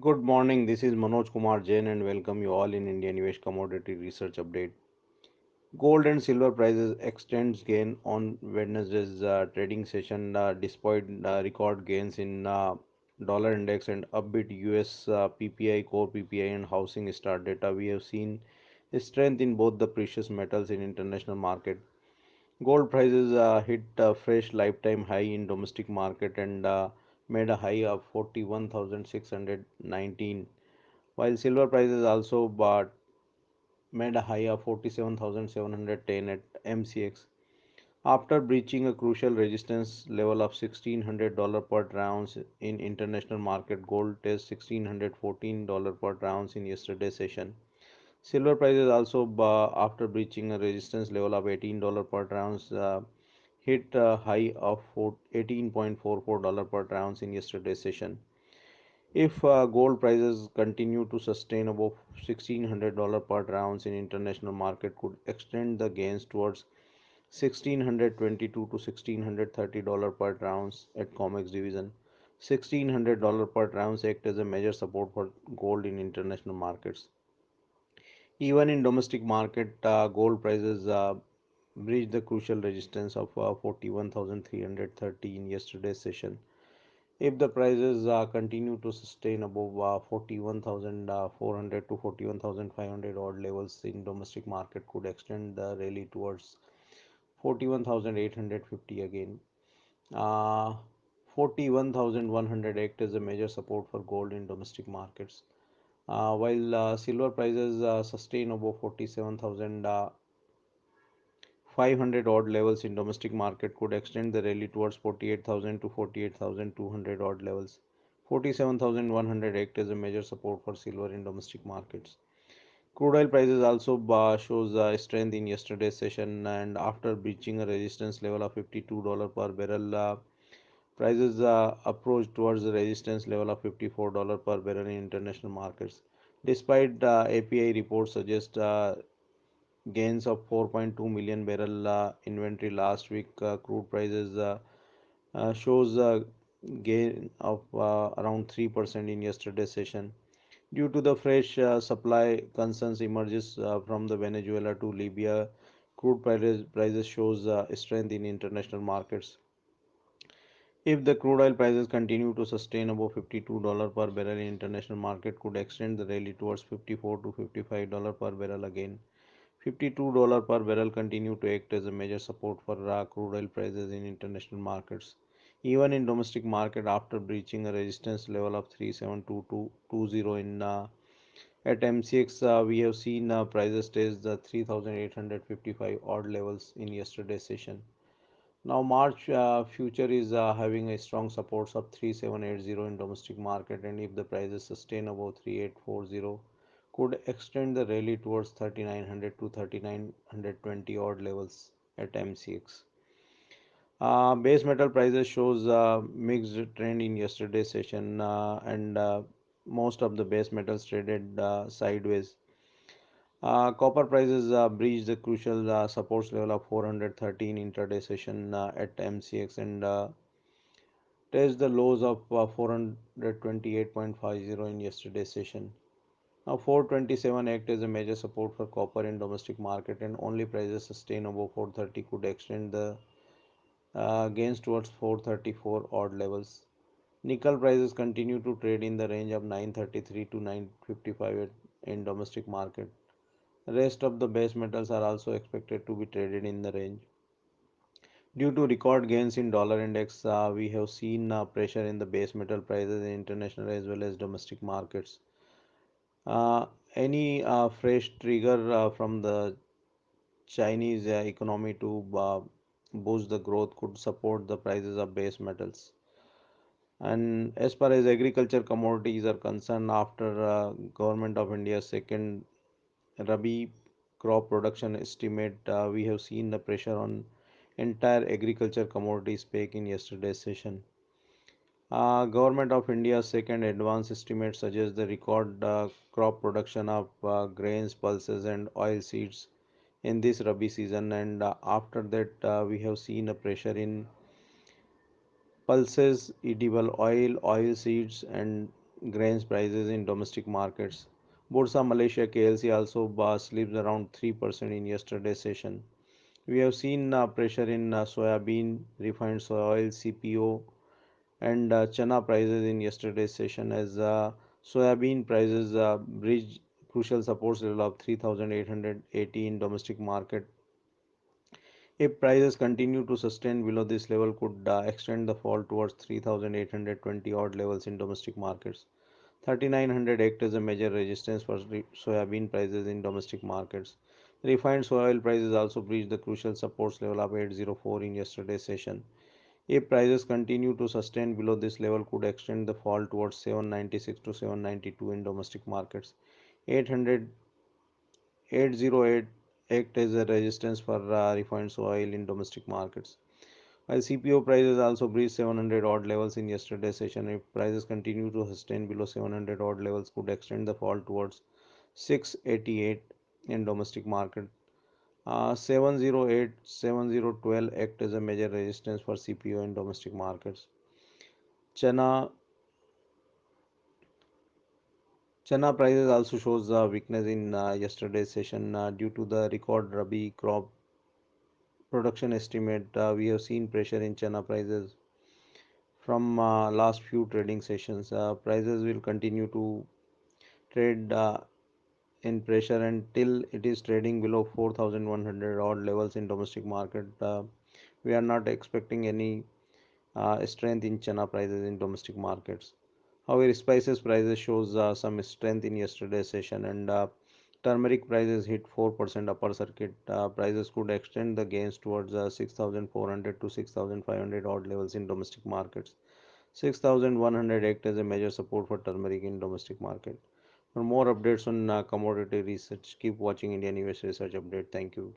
Good morning. This is Manoj Kumar Jain and welcome you all in IndiaNivesh Commodity Research Update. Gold and silver prices extends gain on Wednesday's trading session despite record gains in dollar index and upbeat US PPI, core PPI and housing start data. We have seen strength in both the precious metals in international market. Gold prices hit a fresh lifetime high in domestic market and made a high of 41,619, while silver prices also made a high of 47,710 at MCX after breaching a crucial resistance level of $1,600 per ounce in international market. Gold test $1,614 per ounce in yesterday's session. Silver prices also, after breaching a resistance level of $18 per ounce, hit a high of $18.44 per ounce in yesterday's session. If gold prices continue to sustain above $1,600 per ounce in international market, could extend the gains towards 1,622 to $1,630 per ounce at COMEX division. $1,600 per ounce act as a major support for gold in international markets. Even in domestic market, gold prices breached the crucial resistance of 41,330 in yesterday's session. If the prices continue to sustain above 41,400 to 41,500 odd levels in domestic market, could extend the rally towards 41,850 again. Uh, 41,100 act as a major support for gold in domestic markets. While silver prices sustain above 47,500 odd levels in domestic market, could extend the rally towards 48,000 to 48,200 odd levels. 47,100 act as a major support for silver in domestic markets. Crude oil prices also shows strength in yesterday's session, and after breaching a resistance level of $52 per barrel, prices approached towards the resistance level of $54 per barrel in international markets. Despite API reports suggest gains of 4.2 million barrel inventory last week, crude prices shows a gain of around 3% in yesterday's session. Due to the fresh supply concerns emerges from the Venezuela to Libya, prices shows strength in international markets. If the crude oil prices continue to sustain above $52 per barrel in international market, could extend the rally towards 54 to $55 per barrel again. $52 per barrel continue to act as a major support for crude oil prices in international markets. Even in domestic market, after breaching a resistance level of 37220 in at MCX, we have seen prices test the 3,855 odd levels in yesterday's session. Now March future is having a strong supports of 3780 in domestic market, and if the prices sustain above 3840, could extend the rally towards 3900 to 3920 odd levels at MCX. Base metal prices shows mixed trend in yesterday's session, and most of the base metals traded sideways. Copper prices breached the crucial supports level of 413 intraday session at MCX and touched the lows of 428.50 in yesterday's session. Now 427 act as a major support for copper in domestic market, and only prices sustain above 430 could extend the gains towards 434 odd levels. Nickel prices continue to trade in the range of 933 to 955 in domestic market. Rest of the base metals are also expected to be traded in the range. Due to record gains in dollar index, we have seen pressure in the base metal prices in international as well as domestic markets. Uh, any fresh trigger from the Chinese economy to boost the growth could support the prices of base metals. And as far as agriculture commodities are concerned, after government of India's second Rabi crop production estimate, we have seen the pressure on entire agriculture commodity spike in yesterday's session. Government of India's second advance estimate suggests the record crop production of grains, pulses, and oil seeds in this Rabi season, and after that, we have seen a pressure in pulses, edible oil, oil seeds, and grains prices in domestic markets. Bursa Malaysia KLC also slipped around 3% in yesterday's session. We have seen pressure in soybean, refined soy oil, CPO, and chana prices in yesterday's session as soybean prices breached crucial support level of 3,880 in domestic market. If prices continue to sustain below this level, could extend the fall towards 3,820 odd levels in domestic markets. 3,900 act as a major resistance for soybean prices in domestic markets. Refined soy oil prices also breached the crucial supports level of 804 in yesterday's session. If prices continue to sustain below this level, could extend the fall towards 796 to 792 in domestic markets. 800 808 act as a resistance for refined soy oil in domestic markets. While CPO prices also breached 700 odd levels in yesterday's session, if prices continue to sustain below 700 odd levels, could extend the fall towards 688 in domestic market. 708 7012 act as a major resistance for CPO in domestic markets. Chana Chana prices also shows weakness in yesterday's session due to the record Rabi crop production estimate. We have seen pressure in chana prices from last few trading sessions. Prices will continue to trade in pressure until it is trading below 4,100 odd levels in domestic market. We are not expecting any strength in chana prices in domestic markets. However, spices prices shows some strength in yesterday's session, and turmeric prices hit 4% upper circuit. Prices could extend the gains towards 6,400 to 6,500 odd levels in domestic markets. 6,100 act as a major support for turmeric in domestic market. For more updates on commodity research, keep watching IndiaNivesh Research Update. Thank you.